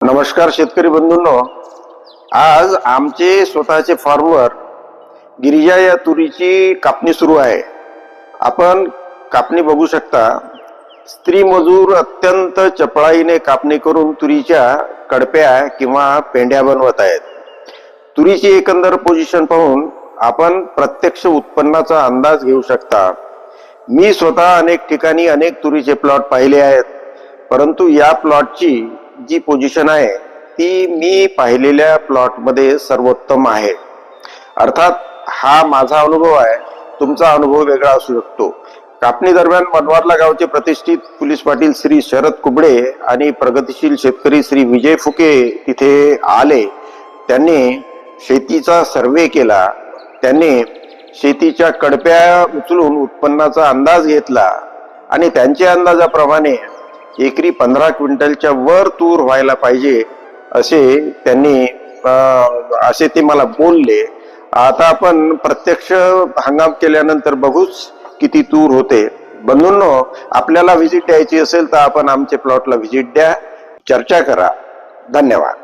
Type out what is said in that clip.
नमस्कार शेतकरी बंधूंनो, आज आमचे स्वतःचे फार्मर गिरिजा या तुरीची कापणी सुरू आहे। आपण कापणी बघू शकता। स्त्री मजूर अत्यंत चपळाईने कापणी करून तुरीच्या कडप्या किंवा पेंड्या बनवत आहेत। तुरीची एकंदर पोझिशन पाहून आपण प्रत्यक्ष उत्पन्नाचा अंदाज घेऊ शकता। मी स्वतः अनेक ठिकाणी अनेक तुरीचे प्लॉट पाहिले आहेत, परंतु या प्लॉटची जी पोझिशन आहे ती मी पाहिलेल्या प्लॉट मध्ये सर्वोत्तम आहे। अर्थात हा माझा अनुभव आहे, तुमचा अनुभव वेगळा असू शकतो। कापणी दरम्यान मनवाडला गावचे प्रतिष्ठित पोलीस पाटील श्री शरद कुबडे आणि प्रगतिशील शेतकरी श्री विजय फुके तिथे आले। त्यांनी शेतीचा सर्वे केला, त्यांनी शेतीच्या कडप्या उचलून उत्पन्नाचा अंदाज घेतला आणि त्यांच्या अंदाजाप्रमाणे एकरी 15 क्विंटलच्या वर तूर व्हायला पाहिजे असे ते मला बोलले। आता आपण प्रत्यक्ष हंगाम केल्यानंतर बघूच किती तूर होते। बंधूंनो, आपल्याला व्हिजिट द्यायची असेल तर आपण आमच्या प्लॉटला व्हिजिट द्या, चर्चा करा। धन्यवाद।